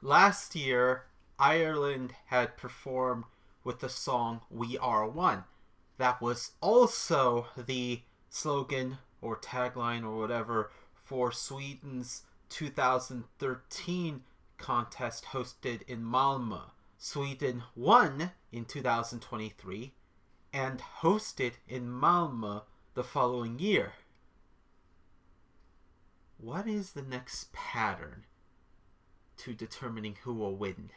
Last year, Ireland had performed with the song We Are One. That was also the slogan or tagline or whatever for Sweden's 2013 contest hosted in Malmö. Sweden won in 2023 and hosted in Malmö the following year. What is the next pattern to determining who will win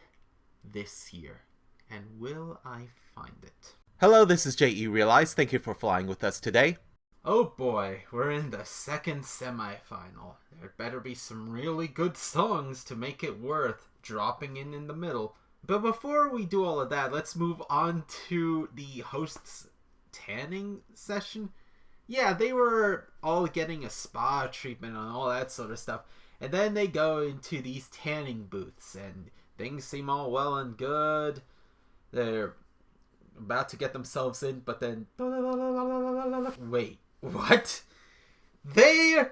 this year? And will I find it? Hello, this is J.E. Realize. Thank you for flying with us today. Oh boy, we're in the second semifinal. There better be some really good songs to make it worth dropping in the middle. But before we do all of that, let's move on to the hosts' tanning session. Yeah, they were all getting a spa treatment and all that sort of stuff. And then they go into these tanning booths and things seem all well and good. They're about to get themselves in, but then... Wait, what? They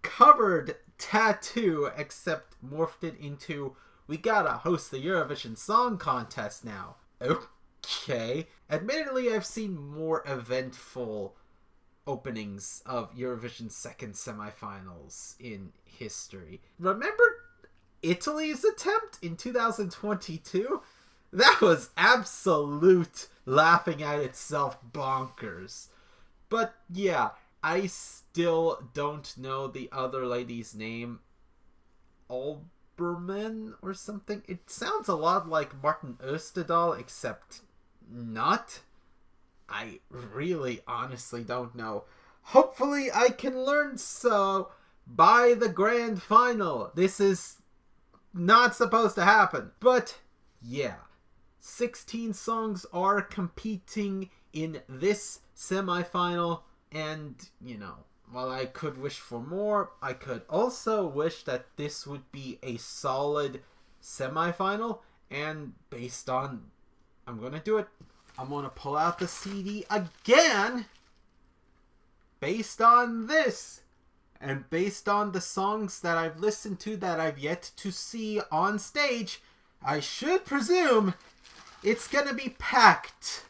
covered tattoo, except morphed it into, we gotta host the Eurovision Song Contest now. Okay. Admittedly, I've seen more eventful openings of Eurovision's second semifinals in history. Remember Italy's attempt in 2022? That was absolute laughing at itself bonkers. But yeah, I still don't know the other lady's name. Alberman or something? It sounds a lot like Martin Österdahl, except not. I really honestly don't know. Hopefully I can learn so by the grand final. This is not supposed to happen. But yeah, 16 songs are competing in this semifinal. And, you know, while I could wish for more, I could also wish that this would be a solid semifinal. And based on... I'm gonna do it. I'm going to pull out the CD again based on this and based on the songs that I've listened to that I've yet to see on stage. I should presume it's going to be packed.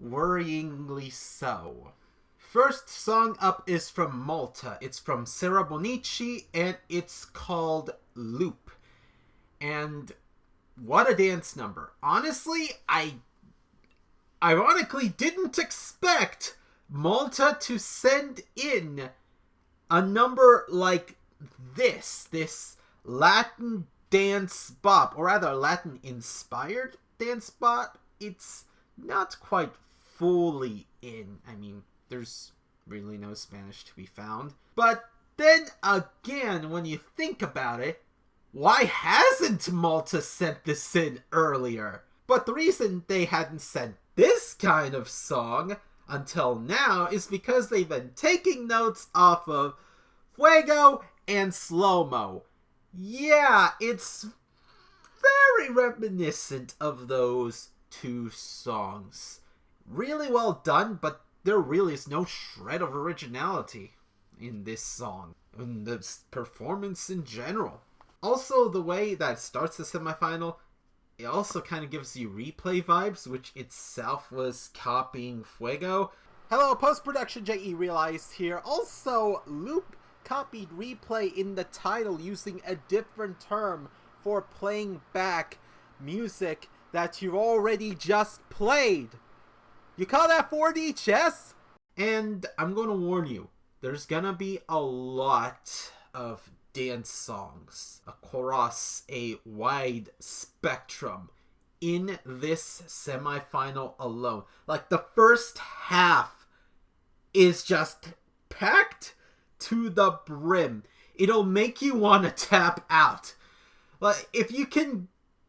Worryingly so. First song up is from Malta. It's from Sara Bonici and it's called Loop. And what a dance number. Honestly, I ironically didn't expect Malta to send in a number like this Latin dance bop, or rather Latin inspired dance bop. It's not quite fully in. I mean, there's really no Spanish to be found. But then again, when you think about it, why hasn't Malta sent this in earlier? But the reason they hadn't sent this kind of song until now is because they've been taking notes off of Fuego and Slow-Mo. Yeah, it's very reminiscent of those two songs. Really well done, but there really is no shred of originality in this song, in this performance in general. Also, the way that starts the semifinal, it also kind of gives you replay vibes, which itself was copying Fuego. Hello, post-production J.E. Realized here. Also, Loop copied replay in the title using a different term for playing back music that you already just played. You call that 4D chess? And I'm going to warn you, there's going to be a lot of dance songs across a wide spectrum in this semifinal alone. Like, the first half is just packed to the brim. It'll make you want to tap out. Like, if you can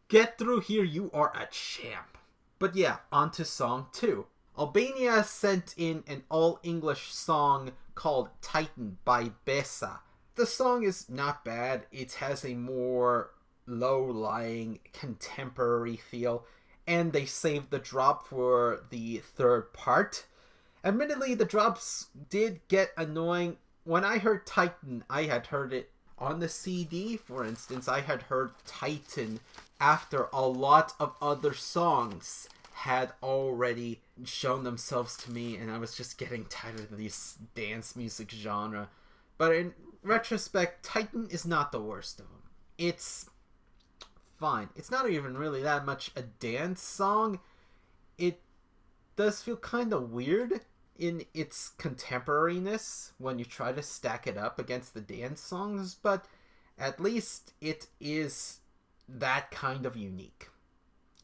get through here, you are a champ. But yeah, on to song 2. Albania sent in an all-English song called Titan by Besa. The song is not bad. It has a more low-lying contemporary feel, and they saved the drop for the third part. Admittedly, the drops did get annoying. When I heard Titan, I had heard it On the CD, for instance, I had heard Titan after a lot of other songs had already shown themselves to me, and I was just getting tired of this dance music genre. But in retrospect, Titan is not the worst of them. It's fine. It's not even really that much a dance song. It does feel kind of weird in its contemporariness when you try to stack it up against the dance songs, but at least it is that kind of unique,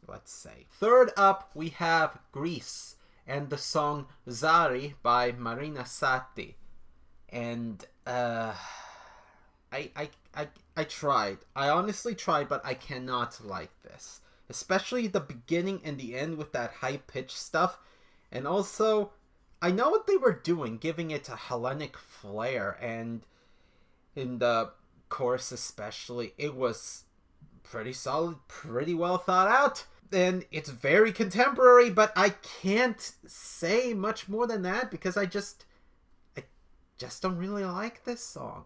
let's say. Third up, we have Greece and the song Zari by Marina Sati. And I tried. I honestly tried, but I cannot like this. Especially the beginning and the end with that high-pitched stuff. And also, I know what they were doing, giving it a Hellenic flair. And in the chorus especially, it was pretty solid, pretty well thought out. And it's very contemporary, but I can't say much more than that because I just don't really like this song.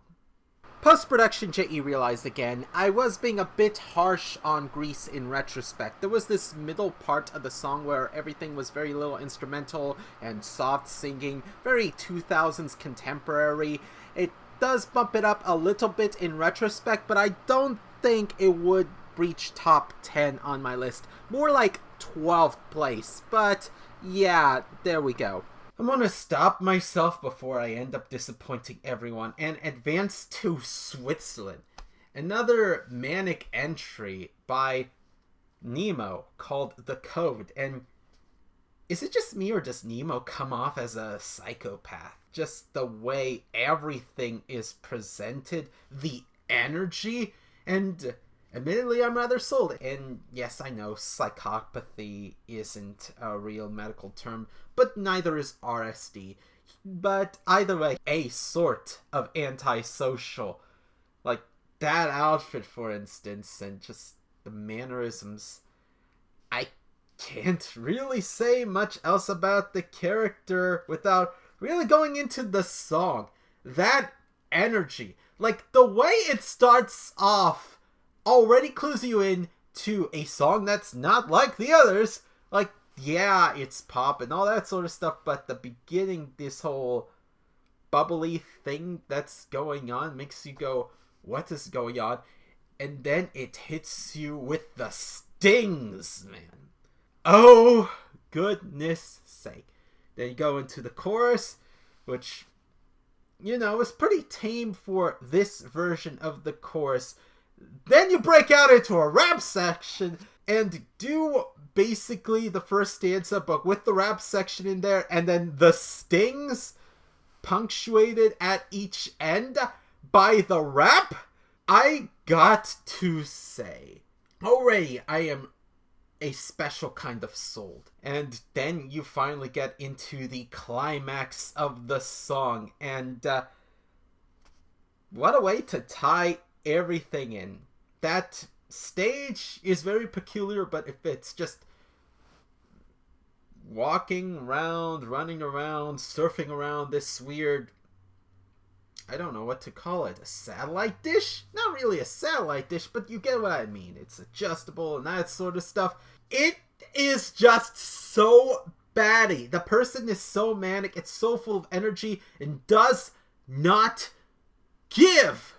Post-production, J.E. realized again, I was being a bit harsh on Greece in retrospect. There was this middle part of the song where everything was very little instrumental and soft singing, very 2000s contemporary. It does bump it up a little bit in retrospect, but I don't think it would reach top 10 on my list. More like 12th place, but yeah, there we go. I'm gonna stop myself before I end up disappointing everyone and advance to Switzerland. Another manic entry by Nemo called The Code. And is it just me or does Nemo come off as a psychopath? Just the way everything is presented, the energy, and admittedly, I'm rather sold. And yes, I know psychopathy isn't a real medical term, but neither is RSD. But either way, a sort of antisocial. Like that outfit, for instance, and just the mannerisms. I can't really say much else about the character without really going into the song. That energy, like the way it starts off, already clues you in to a song that's not like the others. Like, yeah, it's pop and all that sort of stuff, but the beginning, this whole bubbly thing that's going on makes you go, what is going on? And then it hits you with the stings, man. Oh, goodness sake. Then you go into the chorus, which, you know, is pretty tame for this version of the chorus. Then you break out into a rap section and do basically the first stanza, but with the rap section in there, and then the stings punctuated at each end by the rap. I got to say, already I am a special kind of sold. And then you finally get into the climax of the song, and what a way to tie everything in. That stage is very peculiar, but if it's just walking around, running around, surfing around this weird, I don't know what to call it, a satellite dish? Not really a satellite dish, but you get what I mean. It's adjustable and that sort of stuff. It is just so batty. The person is so manic, it's so full of energy, and does not give.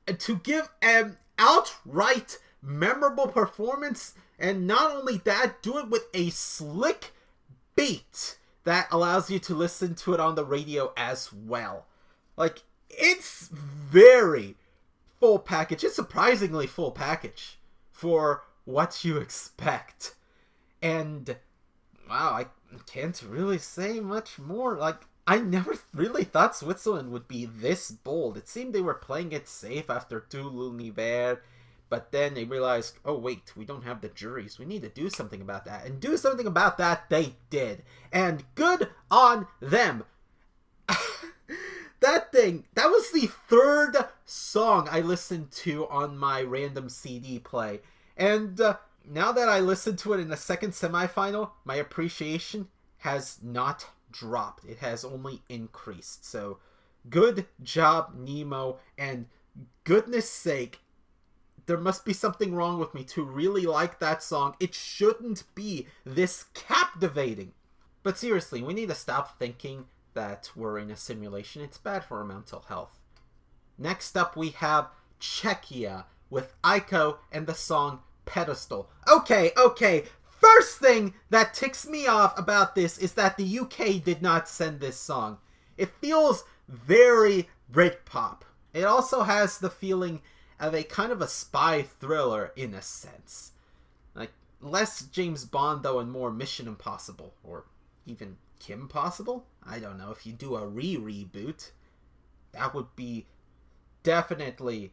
And to give an outright memorable performance, and not only that, do it with a slick beat that allows you to listen to it on the radio as well. Like, it's very full package. It's surprisingly full package for what you expect. And wow, I can't really say much more. Like, I never really thought Switzerland would be this bold. It seemed they were playing it safe after tout l'univers, but then they realized, oh wait, we don't have the juries. We need to do something about that. And do something about that they did. And good on them. That was the third song I listened to on my random CD play. And now that I listened to it in the second semifinal, my appreciation has not dropped. It has only increased. So good job, Nemo, and goodness sake, there must be something wrong with me to really like that song. It shouldn't be this captivating. But seriously, we need to stop thinking that we're in a simulation. It's bad for our mental health. Next up, we have Czechia with Aiko and the song Pedestal. Okay. First thing that ticks me off about this is that the UK did not send this song. It feels very Britpop. It also has the feeling of a kind of a spy thriller in a sense. Like, less James Bond though and more Mission Impossible. Or even Kim Possible? I don't know, if you do a reboot, that would be definitely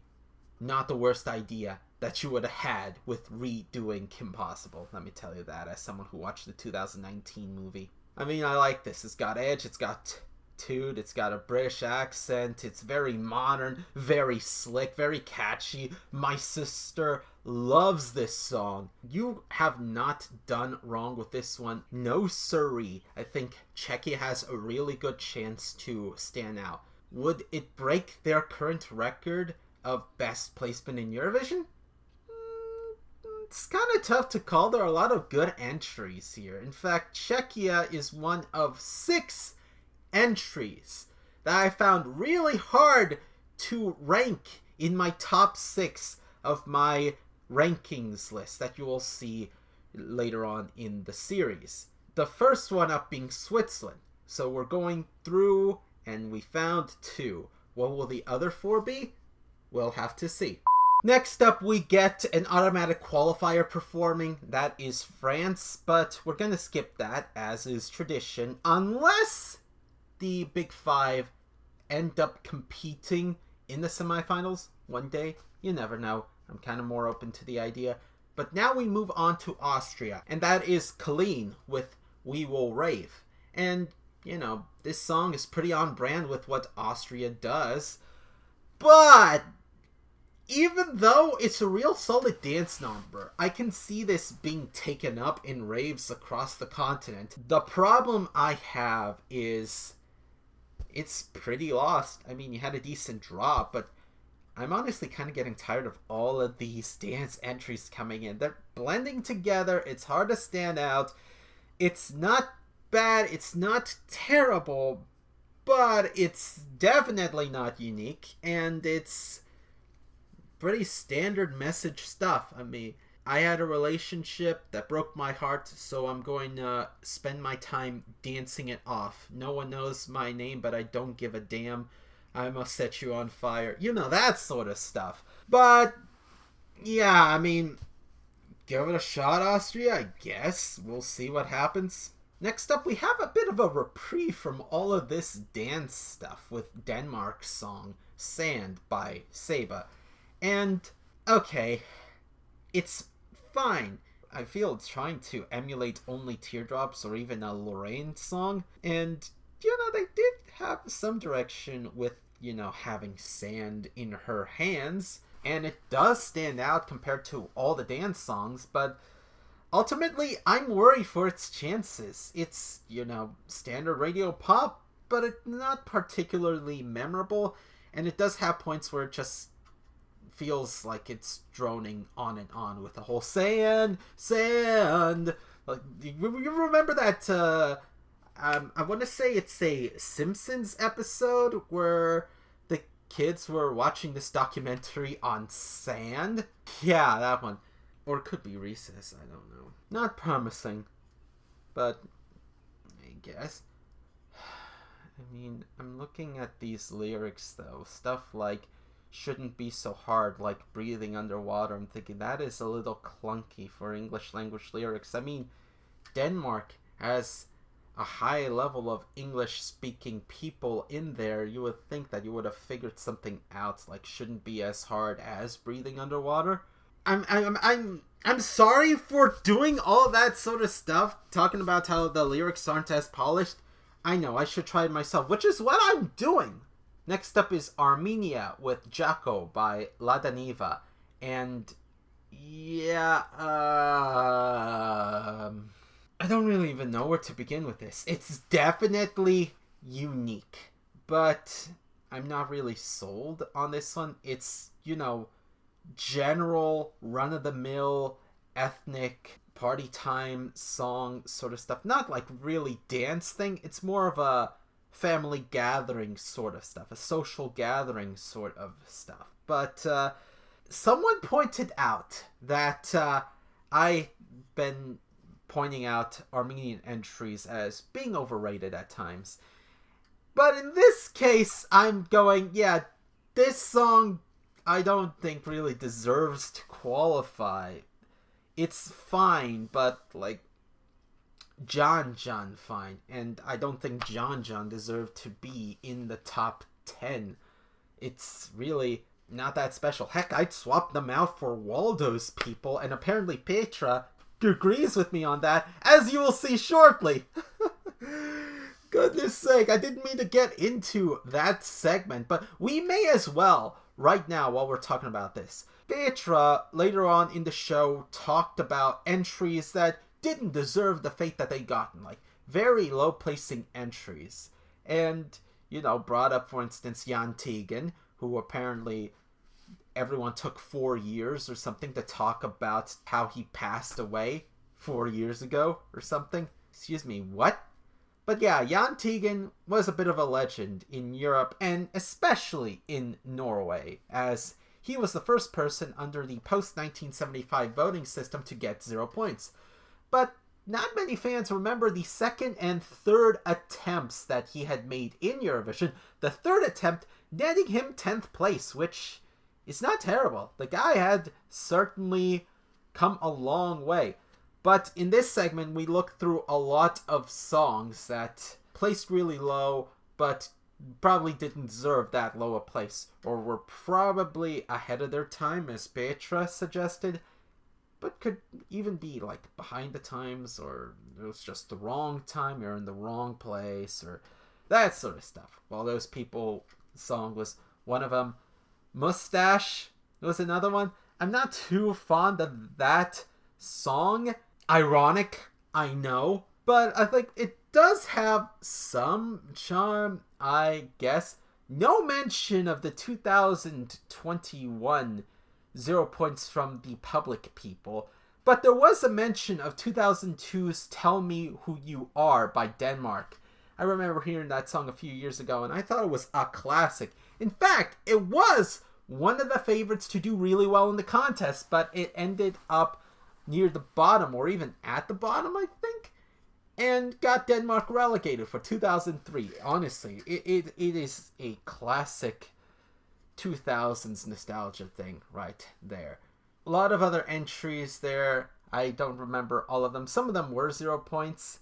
not the worst idea that you would have had with redoing Kim Possible. Let me tell you that, as someone who watched the 2019 movie. I mean, I like this. It's got edge, it's got toot, it's got a British accent, it's very modern, very slick, very catchy. My sister loves this song. You have not done wrong with this one. No siree. I think Czechia has a really good chance to stand out. Would it break their current record of best placement in Eurovision? It's kind of tough to call. There are a lot of good entries here. In fact, Czechia is one of 6 entries that I found really hard to rank in my top 6 of my rankings list that you will see later on in the series. The first one up being Switzerland. So we're going through and we found 2. What will the other 4 be? We'll have to see. Next up, we get an automatic qualifier performing. That is France, but we're going to skip that, as is tradition, unless the Big 5 end up competing in the semifinals one day. You never know. I'm kind of more open to the idea. But now we move on to Austria, and that is Colleen with We Will Rave. And, you know, this song is pretty on brand with what Austria does, but even though it's a real solid dance number, I can see this being taken up in raves across the continent. The problem I have is it's pretty lost. I mean, you had a decent drop, but I'm honestly kind of getting tired of all of these dance entries coming in. They're blending together. It's hard to stand out. It's not bad. It's not terrible, but it's definitely not unique, and it's pretty standard message stuff. I mean, I had a relationship that broke my heart, so I'm going to spend my time dancing it off. No one knows my name, but I don't give a damn. I must set you on fire. You know, that sort of stuff. But, yeah, I mean, give it a shot, Austria, I guess. We'll see what happens. Next up, we have a bit of a reprieve from all of this dance stuff with Denmark's song, Sand by Saba. And, okay, it's fine. I feel it's trying to emulate Only Teardrops or even a Lorraine song. And, you know, they did have some direction with, you know, having sand in her hands. And it does stand out compared to all the dance songs, but ultimately, I'm worried for its chances. It's, you know, standard radio pop, but it's not particularly memorable. And it does have points where it just feels like it's droning on and on with the whole sand. Like, you remember that, I want to say it's a Simpsons episode where the kids were watching this documentary on sand? Yeah, that one. Or it could be Recess, I don't know. Not promising, but I guess. I mean, I'm looking at these lyrics though. Stuff like, shouldn't be so hard, like breathing underwater. I'm thinking that is a little clunky for English language lyrics. I mean, Denmark has a high level of English speaking people in there. You would think that you would have figured something out, like shouldn't be as hard as breathing underwater. I'm sorry for doing all that sort of stuff, talking about how the lyrics aren't as polished. I know, I should try it myself, which is what I'm doing. Next up is Armenia with Jaco by Ladaniva. And yeah, I don't really even know where to begin with this. It's definitely unique, but I'm not really sold on this one. It's, general run-of-the-mill ethnic party time song sort of stuff. Not like really dance thing. It's more of a family gathering sort of stuff, a social gathering sort of stuff. But someone pointed out that I've been pointing out Armenian entries as being overrated at times. But in this case, I'm going, yeah, this song I don't think really deserves to qualify. It's fine, but like John fine, and I don't think John deserved to be in the top 10. It's really not that special. Heck, I'd swap them out for Waldo's people, and apparently Petra agrees with me on that, as you will see shortly. Goodness sake, I didn't mean to get into that segment, but we may as well right now while we're talking about this. Petra, later on in the show, talked about entries that didn't deserve the fate that they gotten, like very low placing entries. And, brought up, for instance, Jan Tegan, who apparently everyone took 4 years or something to talk about how he passed away 4 years ago or something. Excuse me, what? But yeah, Jan Tegan was a bit of a legend in Europe, and especially in Norway, as he was the first person under the post-1975 voting system to get 0 points. But not many fans remember the second and third attempts that he had made in Eurovision, the third attempt netting him 10th place, which is not terrible. The guy had certainly come a long way. But in this segment, we look through a lot of songs that placed really low, but probably didn't deserve that low a place, or were probably ahead of their time, as Petra suggested, but could even be like behind the times, or it was just the wrong time, you're in the wrong place, or that sort of stuff. Well, those people song was one of them. Mustache was another one. I'm not too fond of that song. Ironic, I know, but I think it does have some charm, I guess. No mention of the 2021 0 points from the public people, but there was a mention of 2002's Tell Me Who You Are by Denmark. I remember hearing that song a few years ago, and I thought it was a classic. In fact, it was one of the favorites to do really well in the contest, but it ended up near the bottom, or even at the bottom, I think, and got Denmark relegated for 2003. Honestly, it is a classic 2000s nostalgia thing right there. A lot of other entries there. I don't remember all of them. Some of them were 0 points,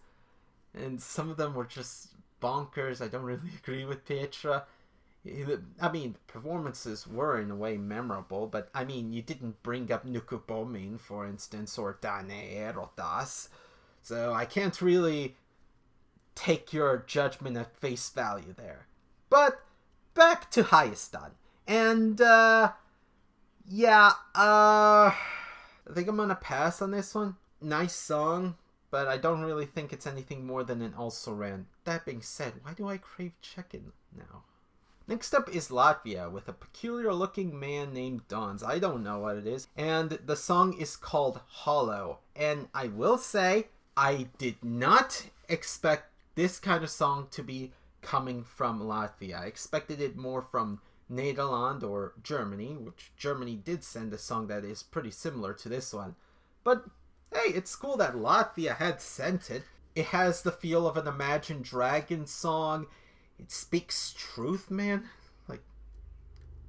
and some of them were just bonkers. I don't really agree with Petra. I mean, performances were in a way memorable, but I mean, you didn't bring up Nukupomin, for instance, or Dane Erotas, so I can't really take your judgment at face value there. But back to Hayastan, and I think I'm gonna pass on this one. Nice song, but I don't really think it's anything more than an Allsång. That being said, why do I crave chicken now? Next up is Latvia, with a peculiar-looking man named Dons. I don't know what it is. And the song is called Hollow. And I will say, I did not expect this kind of song to be coming from Latvia. I expected it more from Nederland or Germany, which Germany did send a song that is pretty similar to this one. But hey, it's cool that Latvia had sent it. It has the feel of an Imagine Dragons song. It speaks truth, man. Like,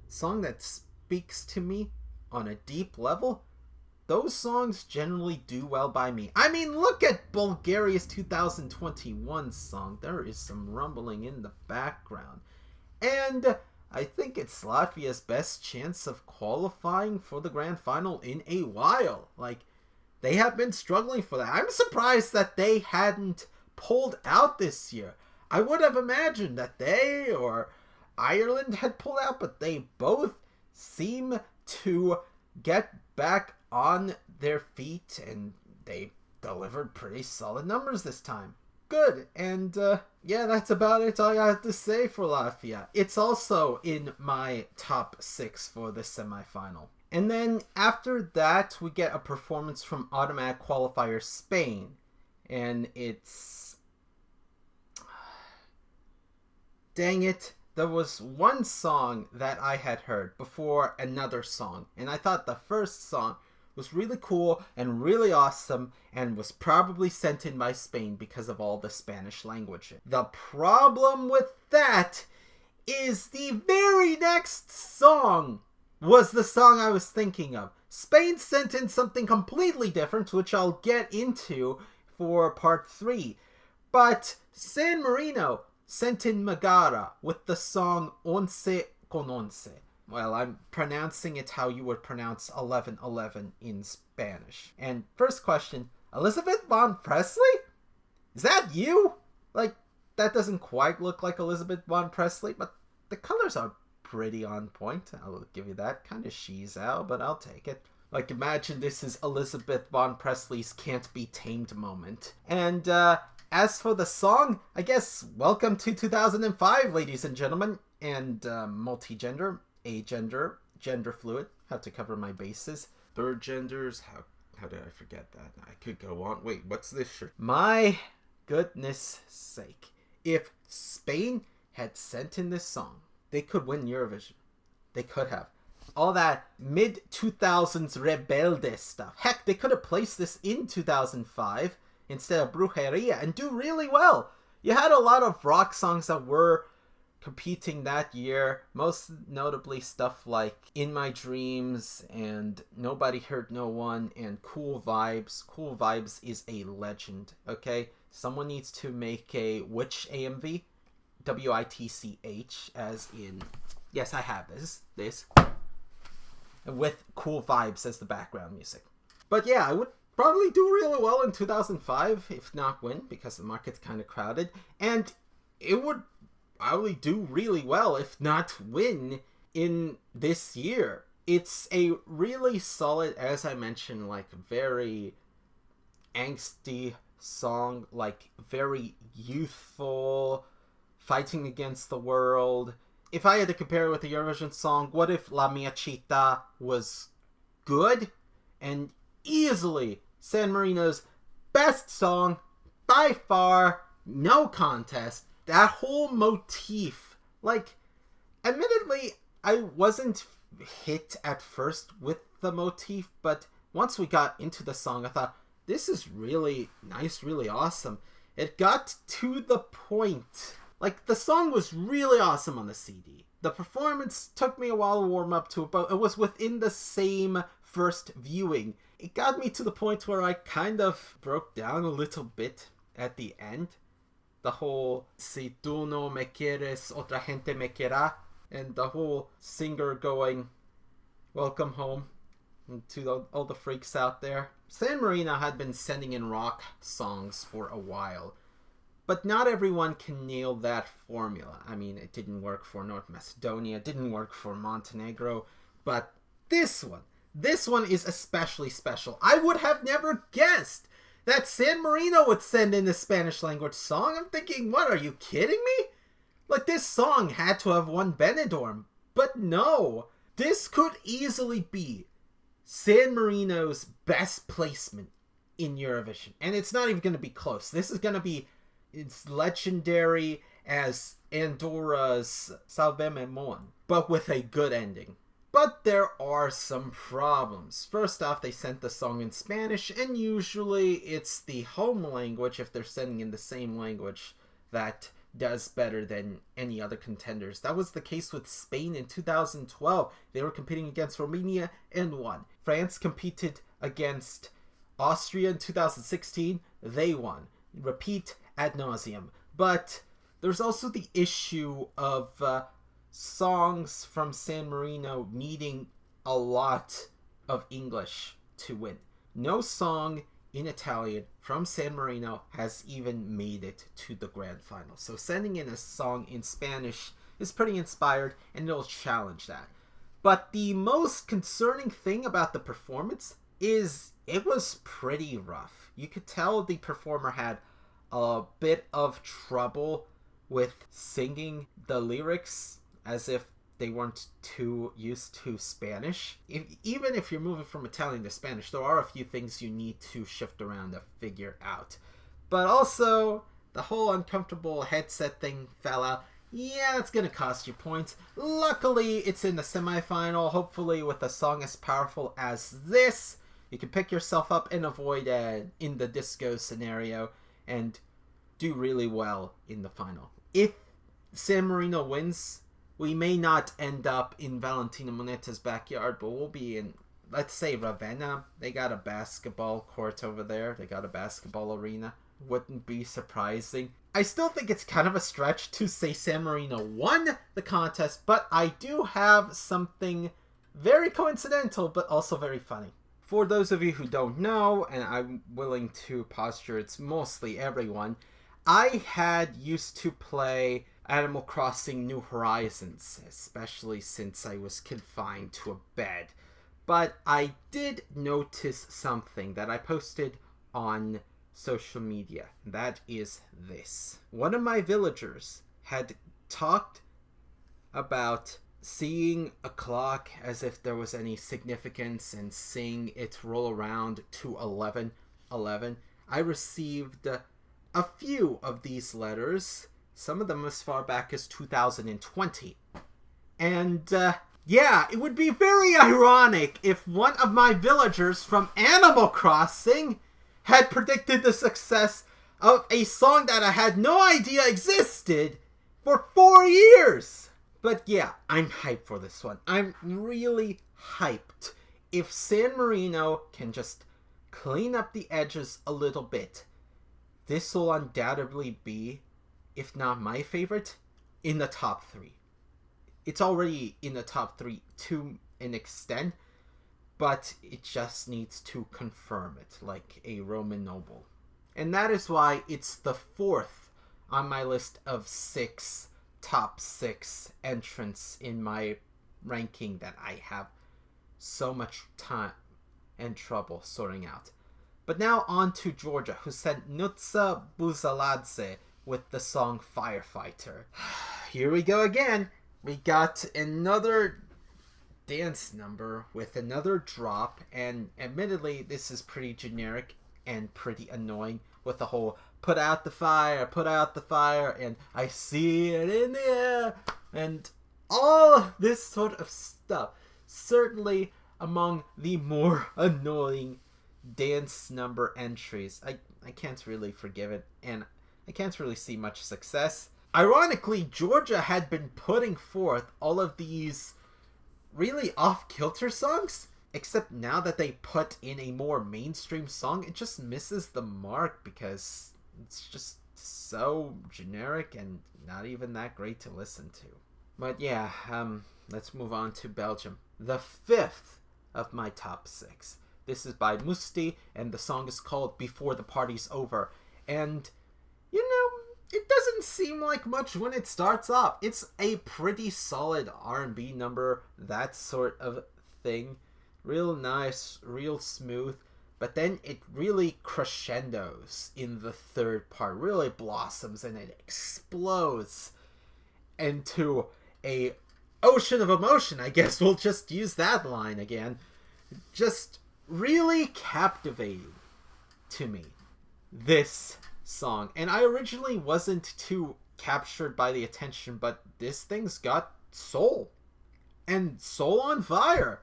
song that speaks to me on a deep level. Those songs generally do well by me. I mean, look at Bulgaria's 2021 song. There is some rumbling in the background. And I think it's Latvia's best chance of qualifying for the grand final in a while. Like, they have been struggling for that. I'm surprised that they hadn't pulled out this year. I would have imagined that they or Ireland had pulled out, but they both seem to get back on their feet, and they delivered pretty solid numbers this time. good. And yeah, that's about it I have to say for Latvia. It's also in my top 6 for the semifinal. And then after that, we get a performance from automatic qualifier Spain. And it's... Dang it. There was one song that I had heard before another song. And I thought the first song was really cool and really awesome and was probably sent in by Spain because of all the Spanish language. The problem with that is the very next song was the song I was thinking of. Spain sent in something completely different, which I'll get into for part 3. But San Marino sent in Megara with the song Once con Once. Well, I'm pronouncing it how you would pronounce 1111 in Spanish. And first question, Elizabeth Von Presley? Is that you? Like, that doesn't quite look like Elizabeth Von Presley, but the colors are pretty on point. I'll give you that. Kind of she's out, but I'll take it. Like, imagine this is Elizabeth Von Presley's Can't Be Tamed moment. And, as for the song, I guess, welcome to 2005, ladies and gentlemen. And, multi-gender, agender, gender fluid. Have to cover my bases. Third genders, how did I forget that? I could go on. Wait, what's this shirt? My goodness sake. If Spain had sent in this song, they could win Eurovision. They could have. All that mid-2000s rebelde stuff. Heck, they could have placed this in 2005 instead of Brujeria and do really well. You had a lot of rock songs that were competing that year, most notably stuff like In My Dreams and Nobody Hurt No One and Cool Vibes. Cool Vibes is a legend, okay? Someone needs to make a Witch AMV, WITCH, as in, yes, I have this, with Cool Vibes as the background music. But yeah, I would probably do really well in 2005, if not win, because the market's kind of crowded, and it would probably do really well, if not win, in this year. It's a really solid, as I mentioned, like, very angsty song, like, very youthful, fighting against the world. If I had to compare it with the Eurovision song, what if La Mia Città was good? And easily San Marino's best song, by far, no contest. That whole motif, like, admittedly, I wasn't hit at first with the motif, but once we got into the song, I thought, this is really nice, really awesome. It got to the point. Like, the song was really awesome on the CD. The performance took me a while to warm up to it, but it was within the same first viewing. It got me to the point where I kind of broke down a little bit at the end. The whole Si tú no me quieres, otra gente me quiera, and the whole singer going, welcome home, and to all the freaks out there. San Marino had been sending in rock songs for a while, but not everyone can nail that formula. I mean, it didn't work for North Macedonia, it didn't work for Montenegro, but this one is especially special. I would have never guessed that San Marino would send in a Spanish language song. I'm thinking, what, are you kidding me? Like, this song had to have won Benidorm. But no, this could easily be San Marino's best placement in Eurovision. And it's not even going to be close. This is going to be as legendary as Andorra's Salve Me Mon, but with a good ending. But there are some problems. First off, they sent the song in Spanish, and usually it's the home language, if they're sending in the same language, that does better than any other contenders. That was the case with Spain in 2012. They were competing against Romania and won. France competed against Austria in 2016. They won. Repeat ad nauseum. But there's also the issue of songs from San Marino needing a lot of English to win. No song in Italian from San Marino has even made it to the grand final. So sending in a song in Spanish is pretty inspired, and it'll challenge that. But the most concerning thing about the performance is it was pretty rough. You could tell the performer had a bit of trouble with singing the lyrics as if they weren't too used to Spanish. Even if you're moving from Italian to Spanish, there are a few things you need to shift around to figure out. But also, the whole uncomfortable headset thing fell out. Yeah, it's gonna cost you points. Luckily, it's in the semifinal. Hopefully, with a song as powerful as this, you can pick yourself up and avoid in the disco scenario and do really well in the final. If San Marino wins, we may not end up in Valentina Moneta's backyard, but we'll be in, let's say, Ravenna. They got a basketball court over there. They got a basketball arena. Wouldn't be surprising. I still think it's kind of a stretch to say San Marino won the contest, but I do have something very coincidental, but also very funny. For those of you who don't know, and I'm willing to posture it's mostly everyone, I had used to play Animal Crossing New Horizons, especially since I was confined to a bed. But I did notice something that I posted on social media. That is this. One of my villagers had talked about seeing a clock as if there was any significance and seeing it roll around to 11:11. I received a few of these letters, some of them as far back as 2020. And yeah, it would be very ironic if one of my villagers from Animal Crossing had predicted the success of a song that I had no idea existed for 4 years. But yeah, I'm hyped for this one. I'm really hyped. If San Marino can just clean up the edges a little bit, this will undoubtedly be, if not my favorite, in the top 3. It's already in the top 3 to an extent, but it just needs to confirm it, like a Roman noble. And that is why it's the 4th on my list of top 6 entrants in my ranking that I have so much time and trouble sorting out. But now on to Georgia, who sent Nutsa Buzaladze with the song Firefighter. Here we go again. We got another dance number with another drop, and admittedly this is pretty generic and pretty annoying with the whole put out the fire, and I see it in the air, and all this sort of stuff. Certainly among the more annoying dance number entries. I can't really forgive it, and I can't really see much success. Ironically, Georgia had been putting forth all of these really off-kilter songs, except now that they put in a more mainstream song, it just misses the mark because it's just so generic and not even that great to listen to. But yeah, let's move on to Belgium. The 5th of my top 6. This is by Musti, and the song is called Before the Party's Over. And, you know, it doesn't seem like much when it starts off. It's a pretty solid R&B number, that sort of thing. Real nice, real smooth. But then it really crescendos in the 3rd part. Really blossoms and it explodes into a ocean of emotion. I guess we'll just use that line again. Just really captivating to me, this song. And I originally wasn't too captured by the attention, but this thing's got soul. And soul on fire.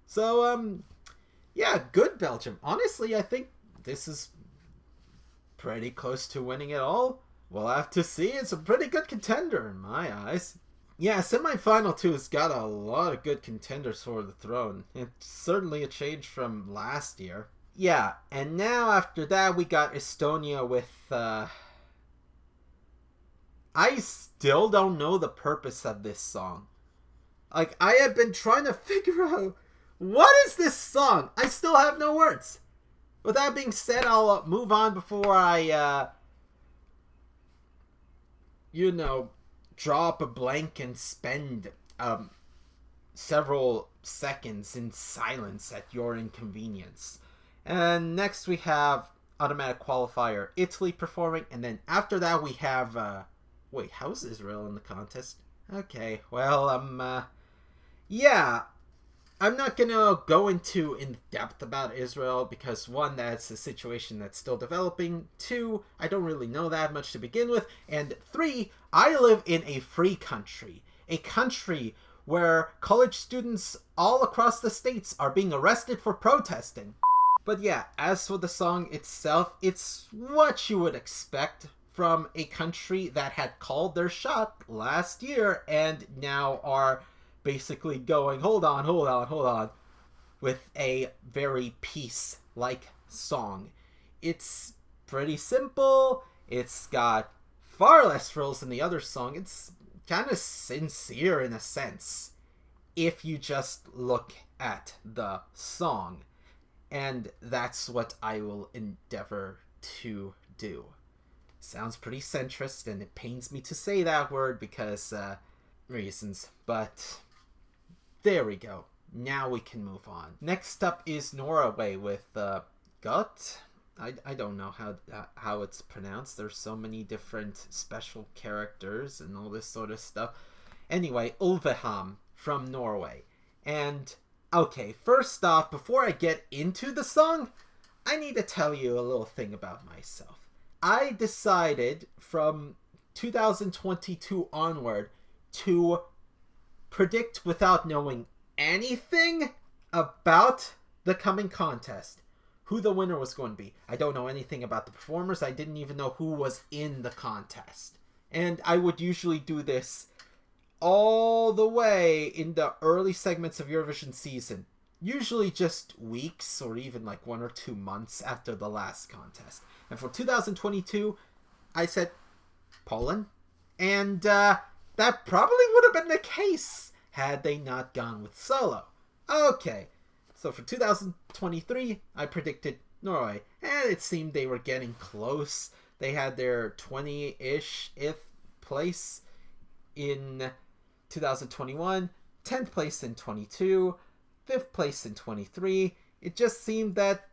So, yeah, good Belgium. Honestly, I think this is pretty close to winning it all. We'll have to see. It's a pretty good contender in my eyes. Yeah, semifinal 2 has got a lot of good contenders for the throne. It's certainly a change from last year. Yeah, and now after that we got Estonia with, I still don't know the purpose of this song. Like, I have been trying to figure out, what is this song? I still have no words. With that being said, I'll move on before I, draw up a blank and spend several seconds in silence at your inconvenience. And next we have automatic qualifier Italy performing, and then after that we have wait, how's Israel in the contest? Okay, well, yeah, I'm not gonna go into in depth about Israel because one, that's a situation that's still developing, two, I don't really know that much to begin with, and three, I live in a free country, a country where college students all across the states are being arrested for protesting. But yeah, as for the song itself, it's what you would expect from a country that had called their shot last year and now are basically going, hold on, with a very peace-like song. It's pretty simple, it's got far less frills than the other song, it's kind of sincere in a sense, if you just look at the song. And that's what I will endeavor to do. Sounds pretty centrist, and it pains me to say that word because, reasons. But, there we go. Now we can move on. Next up is Norway with, Gut. I don't know how it's pronounced. There's so many different special characters and all this sort of stuff. Anyway, Ulveham from Norway. And, okay, first off, before I get into the song, I need to tell you a little thing about myself. I decided from 2022 onward to predict without knowing anything about the coming contest who the winner was going to be. I don't know anything about the performers. I didn't even know who was in the contest. And I would usually do this all the way in the early segments of Eurovision season. Usually just weeks or even like 1 or 2 months after the last contest. And for 2022, I said Poland. And that probably would have been the case had they not gone with solo. Okay. So for 2023, I predicted Norway, and it seemed they were getting close. They had their 20-ish place in 2021, 10th place in 22, 5th place in 23. It just seemed that,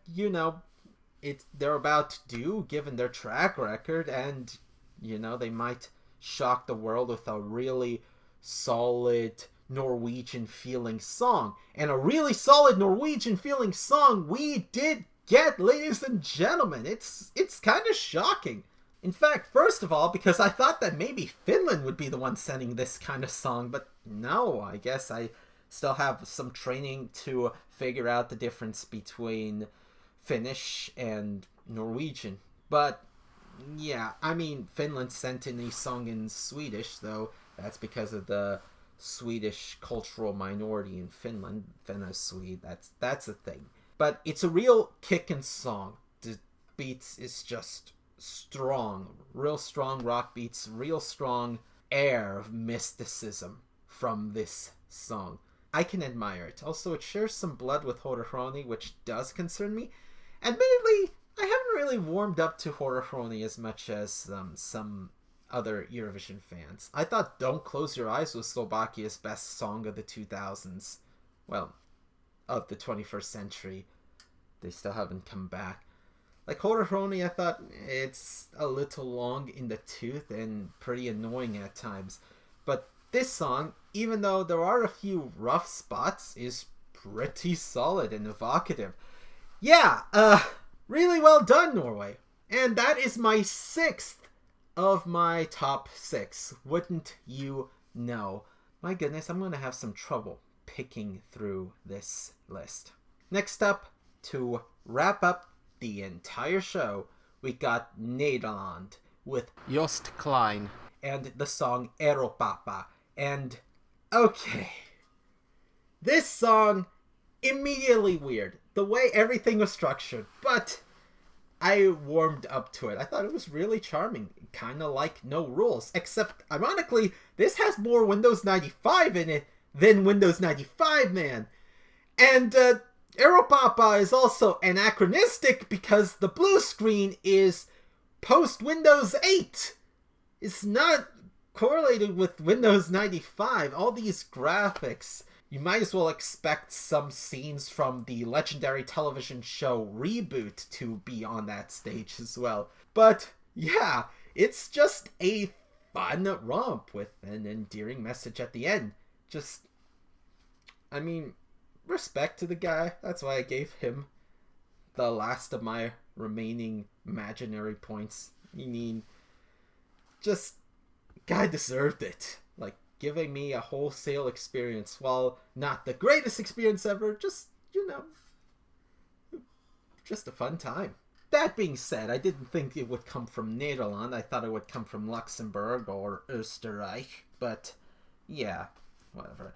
they're about due given their track record, and, they might shock the world with a really solid Norwegian feeling song. And a really solid Norwegian feeling song we did get, ladies and gentlemen. It's kind of shocking. In fact, first of all, because I thought that maybe Finland would be the one sending this kind of song, but no, I guess I still have some training to figure out the difference between Finnish and Norwegian. But yeah, I mean, Finland sent in a song in Swedish, though that's because of the Swedish cultural minority in Finland. Finna Swede, that's a thing. But it's a real kickin' song. The beats is just strong, real strong rock beats, real strong air of mysticism from this song. I can admire it. Also, it shares some blood with Horehronie, which does concern me. Admittedly, I haven't really warmed up to Horehronie as much as some other Eurovision fans. I thought Don't Close Your Eyes was Slovakia's best song of the 2000s. Well, of the 21st century. They still haven't come back. Like Horehronie, I thought it's a little long in the tooth and pretty annoying at times. But this song, even though there are a few rough spots, is pretty solid and evocative. Yeah, really well done, Norway. And that is my 6th of my top 6. Wouldn't you know? My goodness, I'm going to have some trouble picking through this list. Next up, to wrap up the entire show, we got Nederland with Joost Klein and the song Europapa. And, okay, this song, immediately weird. The way everything was structured, but I warmed up to it. I thought it was really charming. Kind of like No Rules. Except, ironically, this has more Windows 95 in it than Windows 95, man. And, Europapa is also anachronistic because the blue screen is post-Windows 8. It's not correlated with Windows 95. All these graphics you might as well expect some scenes from the legendary television show Reboot to be on that stage as well. But yeah, it's just a fun romp with an endearing message at the end. Respect to the guy. That's why I gave him the last of my remaining imaginary points. Guy deserved it. Like, giving me a wholesale experience, while not the greatest experience ever, just a fun time. That being said, I didn't think it would come from Nederland. I thought it would come from Luxembourg or Österreich. But, yeah, whatever.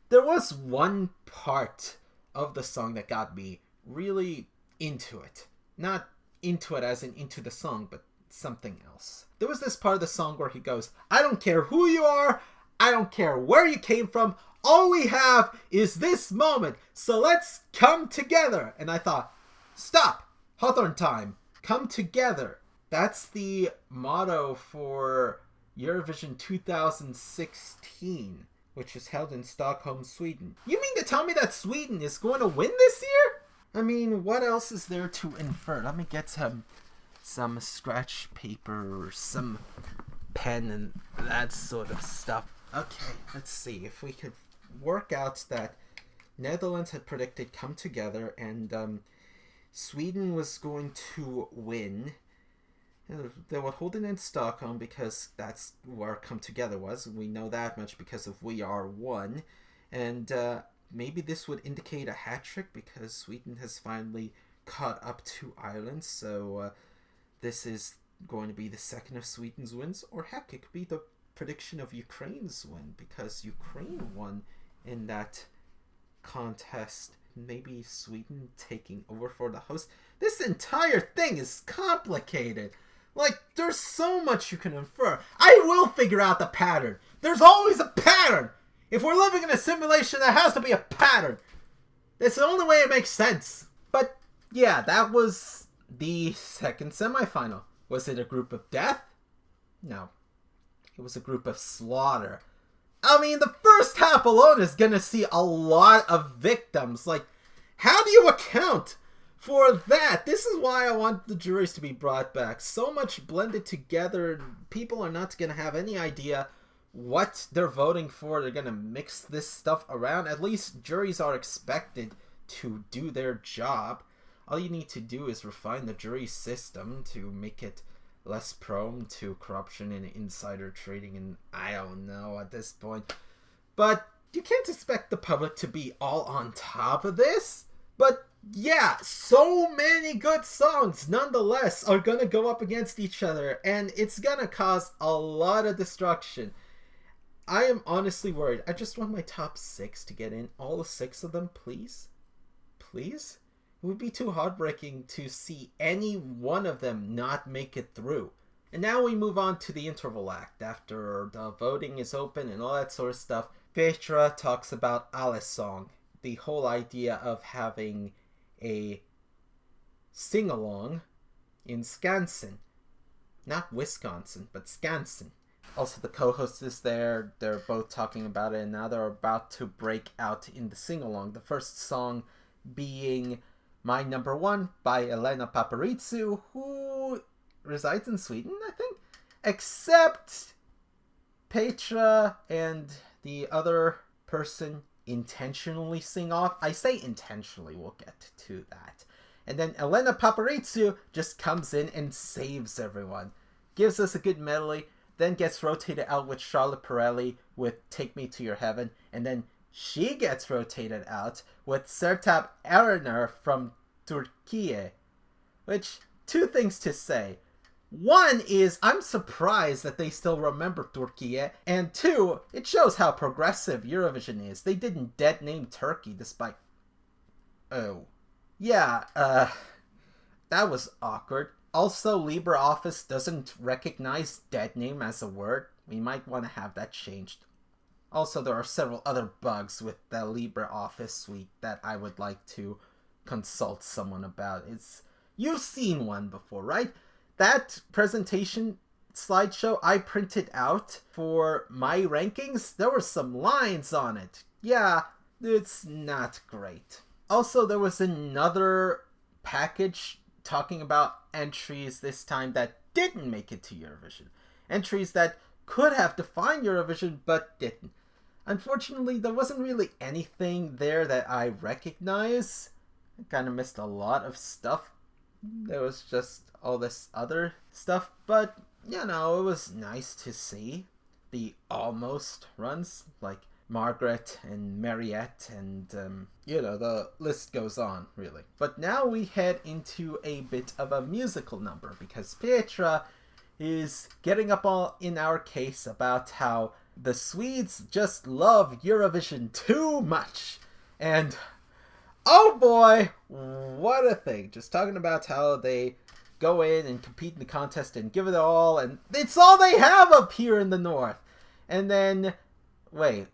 There was one part of the song that got me really into it. Not into it as in into the song, but something else. There was this part of the song where he goes, "I don't care who you are, I don't care where you came from, all we have is this moment, so let's come together." And I thought, stop, Hawthorne time, come together. That's the motto for Eurovision 2016, which is held in Stockholm, Sweden. You mean to tell me that Sweden is going to win this year? I mean, what else is there to infer? Let me get some scratch paper or some pen and that sort of stuff. Okay, let's see if we could work out that Netherlands had predicted come together and Sweden was going to win. They would hold it in Stockholm because that's where come together was. We know that much because of We Are One. And maybe this would indicate a hat trick because Sweden has finally caught up to Ireland. So this is going to be the second of Sweden's wins. Or heck, it could be the prediction of Ukraine's win because Ukraine won in that contest. Maybe Sweden taking over for the host. This entire thing is complicated. Like, there's so much you can infer. I will figure out the pattern. There's always a pattern. If we're living in a simulation, there has to be a pattern. It's the only way it makes sense. But yeah, that was the second semifinal. Was it a group of death? No. It was a group of slaughter. I mean, the first half alone is going to see a lot of victims. Like, how do you account for that? This is why I want the juries to be brought back. So much blended together. People are not going to have any idea what they're voting for. They're going to mix this stuff around. At least juries are expected to do their job. All you need to do is refine the jury system to make it less prone to corruption and insider trading, and I don't know at this point. But you can't expect the public to be all on top of this. But yeah, so many good songs nonetheless are gonna go up against each other, and it's gonna cause a lot of destruction. I am honestly worried. I just want my top 6 to get in. All 6 of them, please. Please? It would be too heartbreaking to see any one of them not make it through. And now we move on to the interval act. After the voting is open and all that sort of stuff, Petra talks about Allsång. The whole idea of having a sing-along in Skansen. Not Wisconsin, but Skansen. Also, the co-host is there. They're both talking about it, and now they're about to break out in the sing-along. The first song being My Number One by Elena Paparizou, who resides in Sweden, I think. Except Petra and the other person intentionally sing off. I say intentionally, we'll get to that. And then Elena Paparizou just comes in and saves everyone. Gives us a good medley, then gets rotated out with Charlotte Perrelli with Take Me to Your Heaven, and then she gets rotated out with Sertab Erener from Turkey. Which, two things to say. One is, I'm surprised that they still remember Turkey. And two, it shows how progressive Eurovision is. They didn't dead name Turkey despite... Oh. Yeah, that was awkward. Also, LibreOffice doesn't recognize dead name as a word. We might want to have that changed. Also, there are several other bugs with the LibreOffice suite that I would like to consult someone about. You've seen one before, right? That presentation slideshow I printed out for my rankings, there were some lines on it. Yeah, it's not great. Also, there was another package talking about entries this time that didn't make it to Eurovision. Entries that could have defined Eurovision but didn't. Unfortunately, there wasn't really anything there that I recognize. I kind of missed a lot of stuff. There was just all this other stuff, but you know, it was nice to see the almost runs like Margaret and Mariette and you know, the list goes on really. But now we head into a bit of a musical number because Petra is getting up all in our case about how the Swedes just love Eurovision too much. And oh boy, what a thing. Just talking about how they go in and compete in the contest and give it all, and it's all they have up here in the north. And then, wait,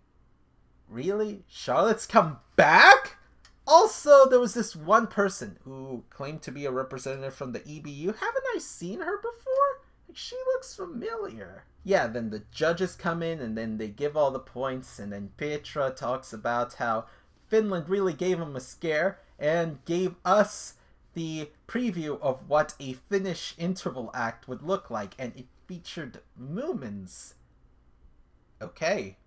really? Charlotte's come back? Also, there was this one person who claimed to be a representative from the EBU. Haven't I seen her before? She looks familiar. Yeah, then the judges come in and then they give all the points, and then Petra talks about how Finland really gave him a scare and gave us the preview of what a Finnish interval act would look like, and it featured Moomins. Okay.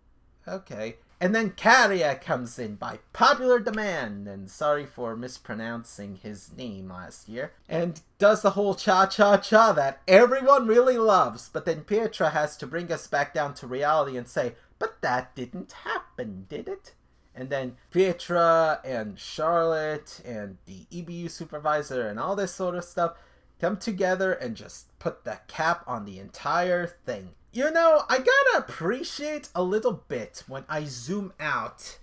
And then Kärjä comes in by popular demand, and sorry for mispronouncing his name last year, and does the whole cha-cha-cha that everyone really loves, but then Petra has to bring us back down to reality and say, but that didn't happen, did it? And then Petra and Charlotte and the EBU supervisor and all this sort of stuff come together and just put the cap on the entire thing. You know, I gotta appreciate a little bit when I zoom out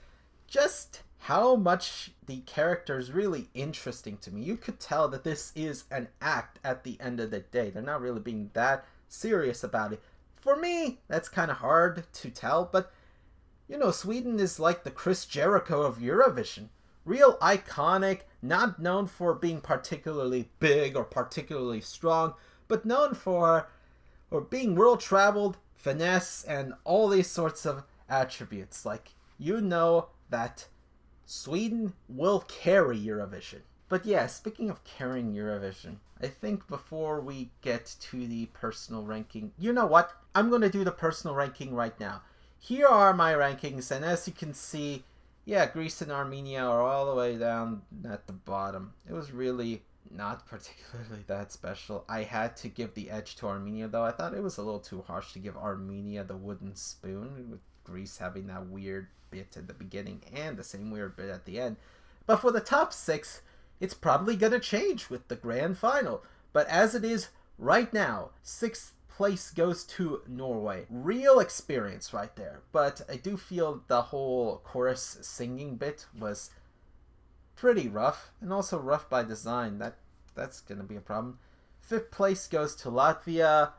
just how much the character is really interesting to me. You could tell that this is an act at the end of the day. They're not really being that serious about it. For me, that's kind of hard to tell, but you know, Sweden is like the Chris Jericho of Eurovision. Real iconic, not known for being particularly big or particularly strong, but known for being world-traveled, finesse, and all these sorts of attributes. Like, you know that Sweden will carry Eurovision. But yeah, speaking of carrying Eurovision, I think before we get to the personal ranking, you know what? I'm going to do the personal ranking right now. Here are my rankings, and as you can see, yeah, Greece and Armenia are all the way down at the bottom. It was really not particularly that special. I had to give the edge to Armenia, though. I thought it was a little too harsh to give Armenia the wooden spoon, with Greece having that weird bit at the beginning and the same weird bit at the end. But for the top 6, it's probably going to change with the grand final. But as it is right now, 6th place goes to Norway. Real experience right there. But I do feel the whole chorus singing bit was pretty rough, and also rough by design. That's gonna be a problem. 5th place goes to Latvia.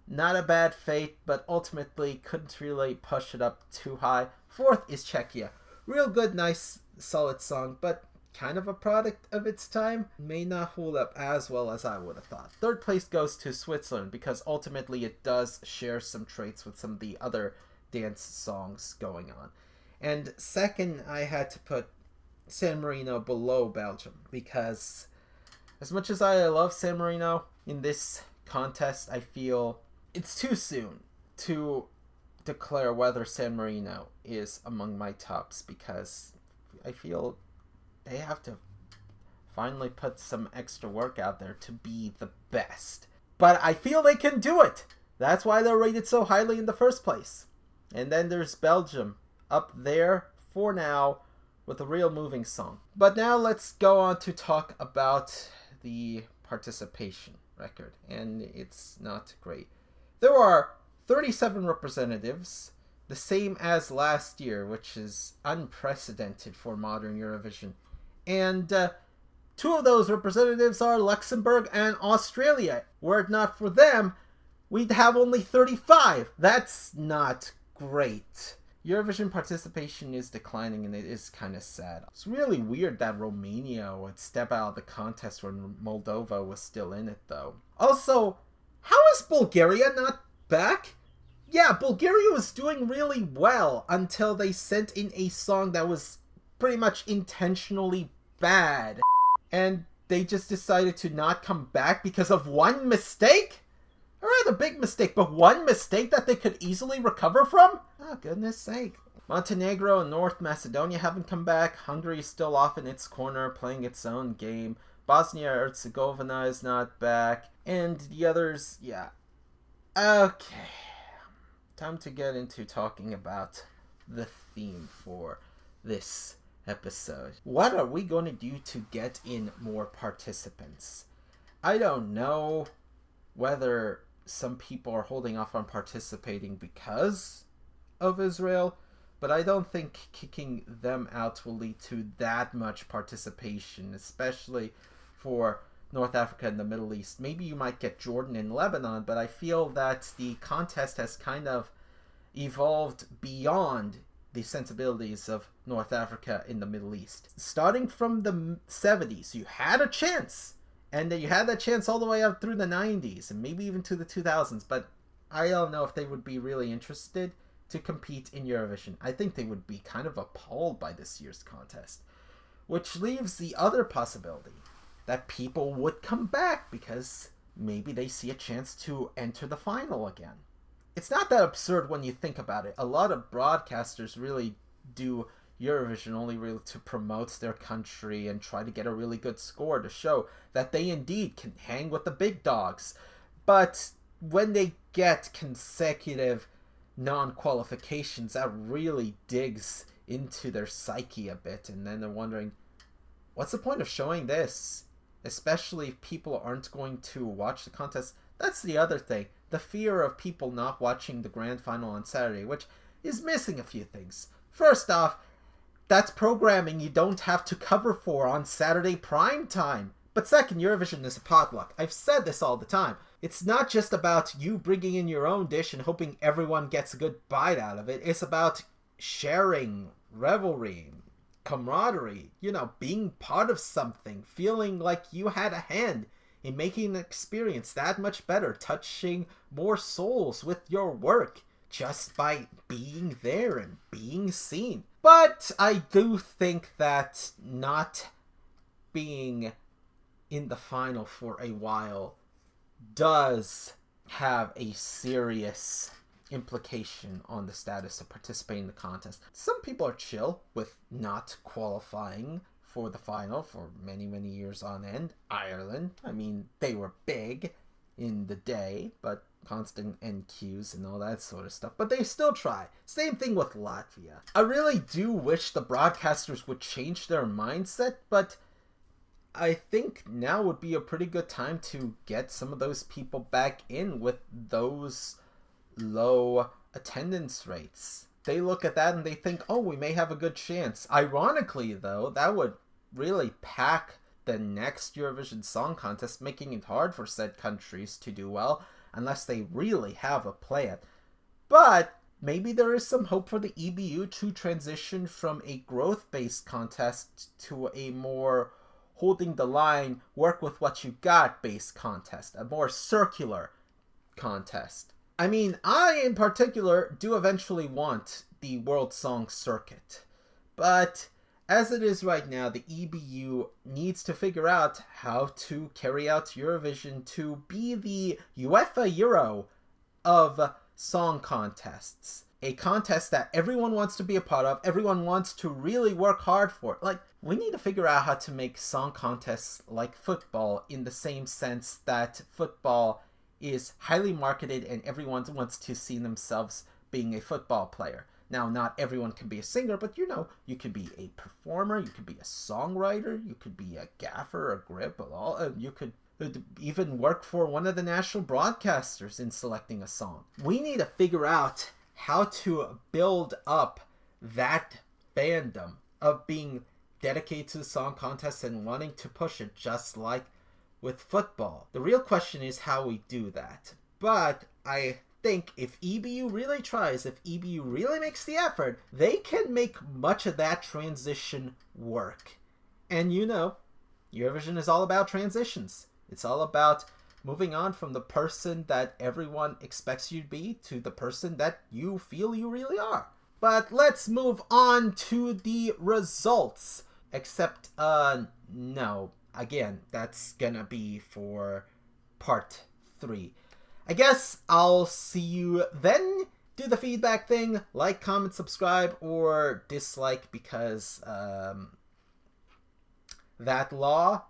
Not a bad fate, but ultimately couldn't really push it up too high. 4th is Czechia. Real good, nice, solid song, but kind of a product of its time. May not hold up as well as I would have thought. 3rd place goes to Switzerland, because ultimately it does share some traits with some of the other dance songs going on. And 2nd, I had to put San Marino below Belgium, because as much as I love San Marino in this contest, I feel it's too soon to declare whether San Marino is among my tops, because I feel they have to finally put some extra work out there to be the best. But I feel they can do it. That's why they're rated so highly in the first place. And then there's Belgium up there for now with a real moving song. But now let's go on to talk about the participation record. And it's not great. There are 37 representatives, the same as last year, which is unprecedented for modern Eurovision. And 2 of those representatives are Luxembourg and Australia. Were it not for them, we'd have only 35. That's not great. Eurovision participation is declining, and it is kind of sad. It's really weird that Romania would step out of the contest when Moldova was still in it, though. Also, how is Bulgaria not back? Yeah, Bulgaria was doing really well until they sent in a song that was pretty much intentionally bad. And they just decided to not come back because of one mistake? A rather big mistake, but one mistake that they could easily recover from? Oh, goodness sake. Montenegro and North Macedonia haven't come back. Hungary is still off in its corner, playing its own game. Bosnia-Herzegovina is not back. And the others, yeah. Okay. Time to get into talking about the theme for this episode. What are we going to do to get in more participants? I don't know whether some people are holding off on participating because of Israel, but I don't think kicking them out will lead to that much participation, especially for North Africa and the Middle East. Maybe you might get Jordan and Lebanon, but I feel that the contest has kind of evolved beyond the sensibilities of North Africa in the Middle East. Starting from the 70s, you had a chance, and you had that chance all the way up through the 90s, and maybe even to the 2000s, but I don't know if they would be really interested to compete in Eurovision. I think they would be kind of appalled by this year's contest, which leaves the other possibility that people would come back because maybe they see a chance to enter the final again. It's not that absurd when you think about it. A lot of broadcasters really do Eurovision only really to promote their country and try to get a really good score to show that they indeed can hang with the big dogs. But when they get consecutive non-qualifications, that really digs into their psyche a bit, and then they're wondering, what's the point of showing this? Especially if people aren't going to watch the contest. That's the other thing. The fear of people not watching the grand final on Saturday, which is missing a few things. First off, that's programming you don't have to cover for on Saturday prime time. But second, Eurovision is a potluck. I've said this all the time. It's not just about you bringing in your own dish and hoping everyone gets a good bite out of it. It's about sharing, revelry, camaraderie, being part of something, feeling like you had a hand in making an experience that much better, touching more souls with your work just by being there and being seen. But I do think that not being in the final for a while does have a serious implication on the status of participating in the contest. Some people are chill with not qualifying for the final for many, many years on end. Ireland, they were big in the day, but constant NQs and all that sort of stuff. But they still try. Same thing with Latvia. I really do wish the broadcasters would change their mindset, but I think now would be a pretty good time to get some of those people back in with those low attendance rates. They look at that and they think, oh, we may have a good chance. Ironically, though, that would really pack the next Eurovision Song Contest, making it hard for said countries to do well unless they really have a plan. But maybe there is some hope for the EBU to transition from a growth-based contest to a more holding the line, work with what you got based contest, a more circular contest. I in particular do eventually want the World Song Circuit, but as it is right now, the EBU needs to figure out how to carry out Eurovision to be the UEFA Euro of song contests. A contest that everyone wants to be a part of, everyone wants to really work hard for. We need to figure out how to make song contests like football, in the same sense that football is highly marketed and everyone wants to see themselves being a football player. Now, not everyone can be a singer, but you could be a performer, you could be a songwriter, you could be a gaffer, a grip, you could even work for one of the national broadcasters in selecting a song. We need to figure out how to build up that fandom of being dedicated to the song contest and wanting to push it, just like with football. The real question is how we do that. But I think if EBU really tries, if EBU really makes the effort, they can make much of that transition work. And Eurovision is all about transitions. It's all about moving on from the person that everyone expects you to be to the person that you feel you really are. But let's move on to the results. Except, no. Again, that's gonna be for part 3. I guess I'll see you then. Do the feedback thing. Like, comment, subscribe, or dislike because, that law?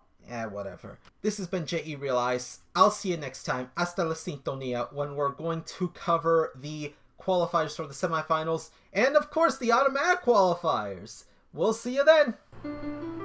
Whatever. This has been J.E. Realize. I'll see you next time. Hasta la sintonía, when we're going to cover the qualifiers for the semifinals and, of course, the automatic qualifiers. We'll see you then.